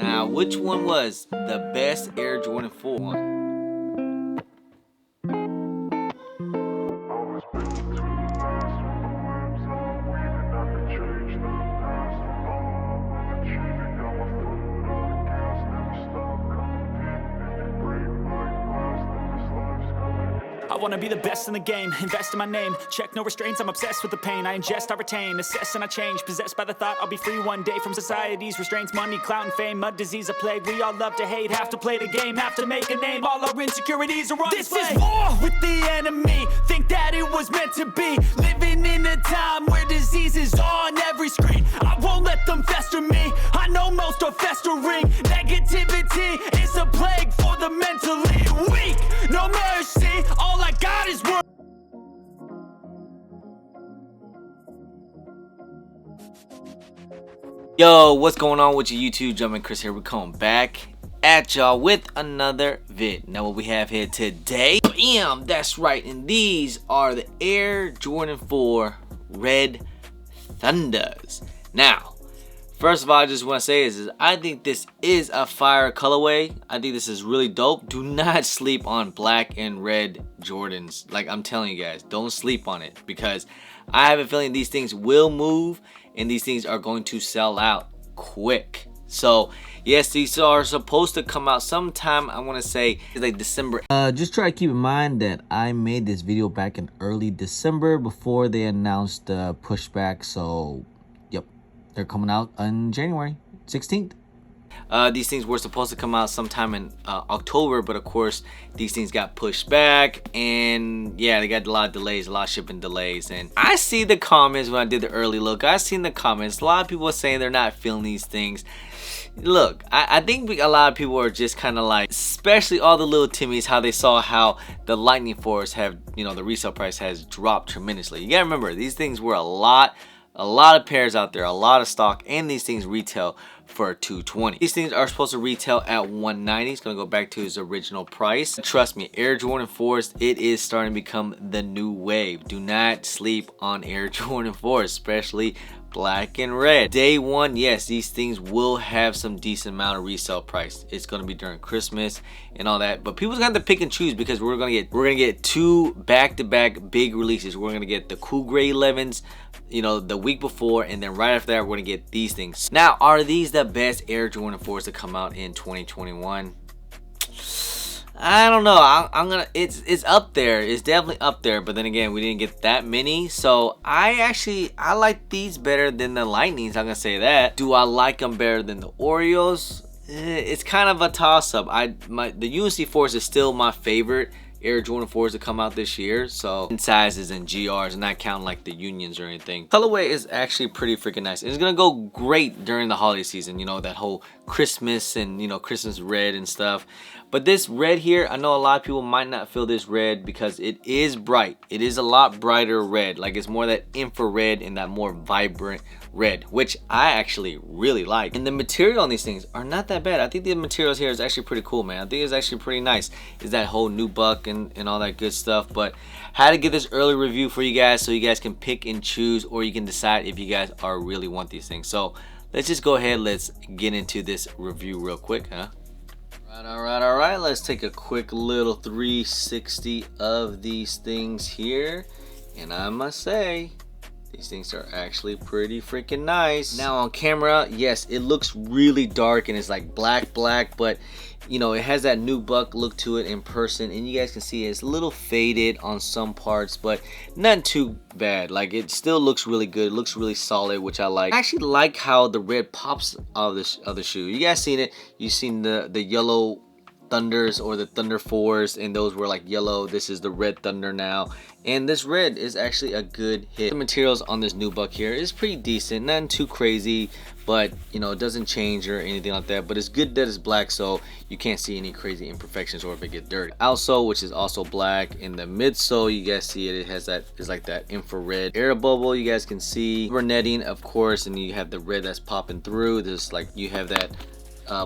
Now, which one was the best Air Jordan 4 one? I wanna be the best in the game, invest in my name. Check no restraints, I'm obsessed with the pain. I ingest, I retain, assess and I change. Possessed by the thought I'll be free one day from society's restraints. Money, clout and fame, mud, disease, a plague. We all love to hate, have to play the game, have to make a name. All our insecurities are on display. This is war with the enemy, think that it was meant to be. Living in a time where disease is on every screen. I won't let them fester me, I know most are festering. Negativity is a plague for the mentally weak. No mercy, all I got is work. Yo, what's going on with your YouTube? Jumpman Chris here. We're coming back at y'all with another vid. Now what we have here today, bam, that's right, and these are the Air Jordan 4 Red Thunders. Now, first of all, I just want to say is I think this is a fire colorway. I think this is really dope. Do not sleep on black and red Jordans. Like, I'm telling you guys, don't sleep on it, because I have a feeling these things will move and these things are going to sell out quick. So yes, these are supposed to come out sometime, I want to say like December. Just try to keep in mind that I made this video back in early December before they announced the pushback. So yep, they're coming out on January 16th. These things were supposed to come out sometime in October, but of course these things got pushed back, and yeah, they got a lot of delays, a lot of shipping delays. And I see the comments when I did the early look. I seen the comments, a lot of people are saying they're not feeling these things. Look, I think a lot of people are just kind of like, especially all the little Timmies, how they saw how the Lightning Force have, you know, the resale price has dropped tremendously. You gotta remember, these things were a lot of pairs out there, a lot of stock, and these things retail for $220. These things are supposed to retail at $190. It's gonna go back to its original price. Trust me, Air Jordan 4s, it is starting to become the new wave. Do not sleep on Air Jordan 4s, especially black and red. Day one, yes, these things will have some decent amount of resale price. It's gonna be during Christmas and all that, but people's gonna have to pick and choose, because we're gonna get two back-to-back big releases. We're gonna get the Cool Gray 11s, you know, the week before, and then right after that we're gonna get these things. Now, are these the best Air Jordan 4s to come out in 2021? I don't know. I'm gonna. It's up there. It's definitely up there. But then again, we didn't get that many. So I like these better than the Lightnings. I'm gonna say that. Do I like them better than the Oreos? It's kind of a toss up. The UNC Force is still my favorite Air Jordan 4s to come out this year. So in sizes and GRs, and not counting like the Unions or anything. Colorway is actually pretty freaking nice. It's gonna go great during the holiday season. You know, that whole Christmas and, you know, Christmas red and stuff. But this red here, I know a lot of people might not feel this red because it is bright. It is a lot brighter red. Like, it's more that infrared and that more vibrant red, which I actually really like. And the material on these things are not that bad. I think the materials here is actually pretty cool, man. I think it's actually pretty nice. Is that whole nubuck and all that good stuff. But had to get this early review for you guys so you guys can pick and choose, or you can decide if you guys really want these things. So let's just go ahead. Let's get into this review real quick, huh? All right, let's take a quick little 360 of these things here, and I must say, these things are actually pretty freaking nice. Now on camera, yes, it looks really dark and it's like black, but you know, it has that nubuck look to it in person, and you guys can see it's a little faded on some parts, but not too bad. Like, it still looks really good. It looks really solid, which I like. I actually like how the red pops out of the shoe. You guys seen it? You've seen the yellow Thunders or the Thunder 4s, and those were like yellow. This is the Red Thunder now, and this red is actually a good hit. The materials on this nubuck here is pretty decent, nothing too crazy, but you know, it doesn't change or anything like that. But it's good that it's black, so you can't see any crazy imperfections or if it get dirty. Outsole, which is also black. In the midsole, you guys see it has that, is like that infrared air bubble. You guys can see rubber netting, of course, and you have the red that's popping through. There's like, you have that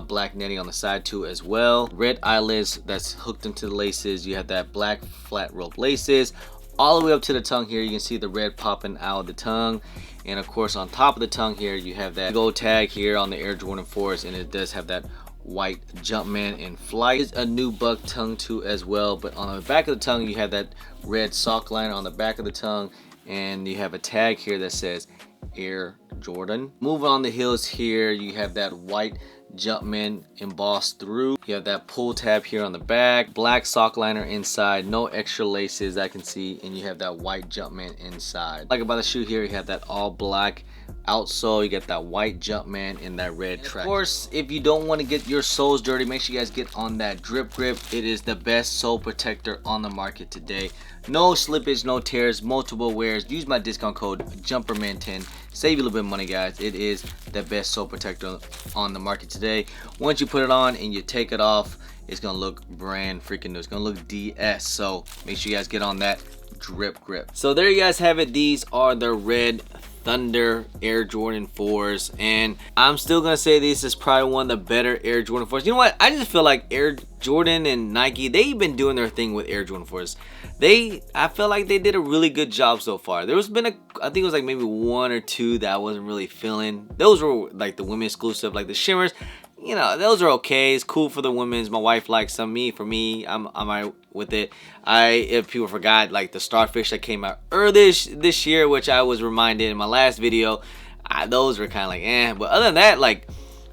black netting on the side too as well. Red eyelets that's hooked into the laces. You have that black flat rope laces. all the way up to the tongue here. You can see the red popping out of the tongue. And of course on top of the tongue here, you have that gold tag here on the Air Jordan 4s, and it does have that white Jumpman in flight. It's a nubuck tongue too as well, but on the back of the tongue you have that red sock liner on the back of the tongue, and you have a tag here that says Air Jordan. Moving on the heels here, you have that white Jumpman embossed through. You have that pull tab here on the back, black sock liner inside, no extra laces I can see, and you have that white Jumpman inside. Like about the shoe here, you have that all black outsole, you get that white Jumpman in that red track. Of course, if you don't want to get your soles dirty, make sure you guys get on that Drip Grip. It is the best sole protector on the market today. No slippage, no tears, multiple wears. Use my discount code JUMPERMAN10. Save you a little bit of money, guys. It is the best sole protector on the market today. Once you put it on and you take it off, it's gonna look brand freaking new. It's gonna look DS. So make sure you guys get on that Drip Grip. So there you guys have it. These are the Red Thunder Air Jordan 4s, and I'm still gonna say this is probably one of the better Air Jordan 4s. You know what? I just feel like Air Jordan and Nike, they've been doing their thing with Air Jordan 4s. I feel like they did a really good job so far. There's been I think it was like maybe one or two that I wasn't really feeling. Those were like the women exclusive, like the shimmers. You know, those are okay. It's cool for the women's. My wife likes them. For me, I'm alright with it. If people forgot, like the Starfish that came out earlier this year, which I was reminded in my last video, those were kind of like eh. But other than that, like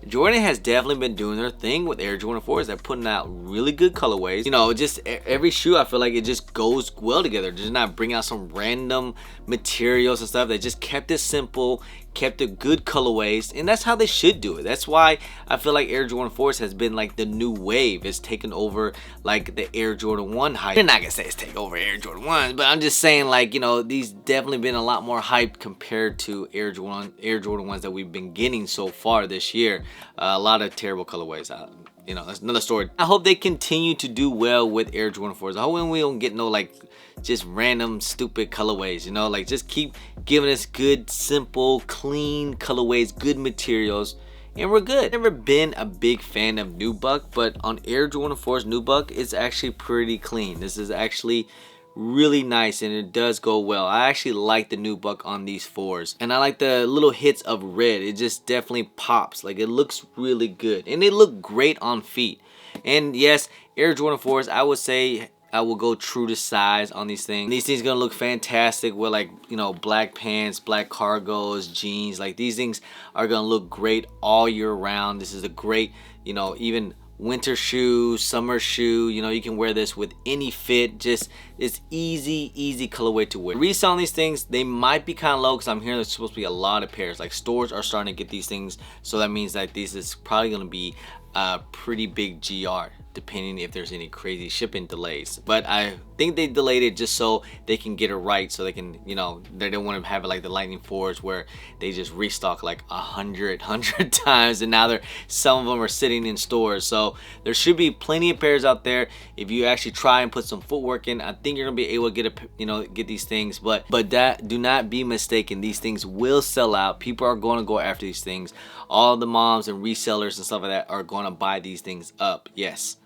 Jordan has definitely been doing their thing with Air Jordan 4s. They're putting out really good colorways. You know, just every shoe, I feel like it just goes well together. Just not bring out some random materials and stuff. They just kept it simple, kept it good colorways, and that's how they should do it. That's why I feel like Air Jordan 4s has been like the new wave. It's taken over like the Air Jordan 1 hype. I'm not gonna say it's taken over Air Jordan 1s, but I'm just saying, like, you know, these definitely been a lot more hyped compared to Air Jordan 1s that we've been getting so far this year. A lot of terrible colorways out. You know, that's another story. I hope they continue to do well with Air Jordan 4s. I hope we don't get no like just random stupid colorways, you know, like just keep giving us good, simple, clean colorways, good materials, and we're good. Never been a big fan of nubuck, but on Air Jordan 4's nubuck, it's actually pretty clean. This is actually really nice, and it does go well. I actually like the nubuck on these 4s, and I like the little hits of red. It just definitely pops. Like, it looks really good, and they look great on feet. And yes, Air Jordan 4s, I would say I will go true to size on these things. These things are gonna look fantastic with, like, you know, black pants, black cargos, jeans. Like, these things are gonna look great all year round. This is a great, you know, even winter shoe, summer shoe. You know, you can wear this with any fit. Just, it's easy colorway to wear. Reselling these things, they might be kind of low because I'm hearing there's supposed to be a lot of pairs. Like, stores are starting to get these things, so that means that this is probably gonna be a pretty big GR, depending if there's any crazy shipping delays. But I think they delayed it just so they can get it right, so they can, you know, they don't want to have it like the Lightning 4s where they just restock like 100 times, and now some of them are sitting in stores. So there should be plenty of pairs out there if you actually try and put some footwork in. I think you're gonna be able to get these things, but that, do not be mistaken, these things will sell out. People are going to go after these things. All the moms and resellers and stuff like that are going to buy these things up. Yes,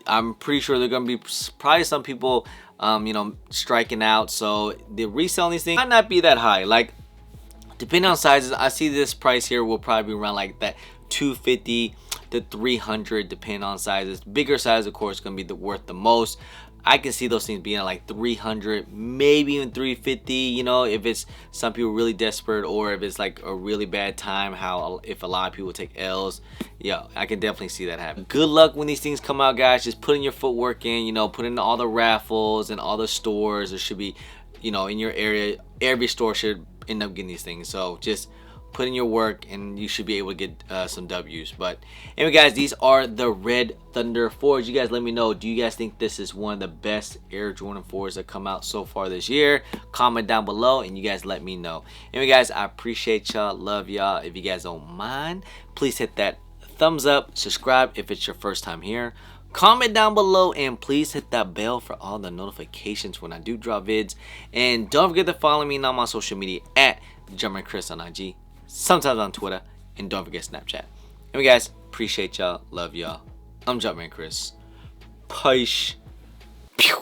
I'm pretty sure they're gonna be probably some people you know, striking out, so the reselling these things might not be that high. Like, depending on sizes, I see this price here will probably be around like that 250 to 300 depending on sizes. Bigger size, of course, gonna be worth the most. I can see those things being at like 300, maybe even 350, you know, if it's some people really desperate, or if it's like a really bad time, if a lot of people take L's. Yeah, I can definitely see that happen. Good luck when these things come out, guys. Just put in your footwork in, you know, put in all the raffles and all the stores. There should be, you know, in your area, every store should end up getting these things. So just put in your work and you should be able to get some W's. But anyway, guys, these are the Red Thunder 4s. You guys let me know, do you guys think this is one of the best Air Jordan 4s that come out so far this year? Comment down below and you guys let me know. Anyway, guys, I appreciate y'all, love y'all. If you guys don't mind, please hit that thumbs up, subscribe if it's your first time here, comment down below, and please hit that bell for all the notifications when I do drop vids. And don't forget to follow me on my social media at Jumpman Chris on IG, sometimes on Twitter, and don't forget Snapchat. Anyway, guys, appreciate y'all, love y'all. I'm Jumpman Chris. Peace. Pew.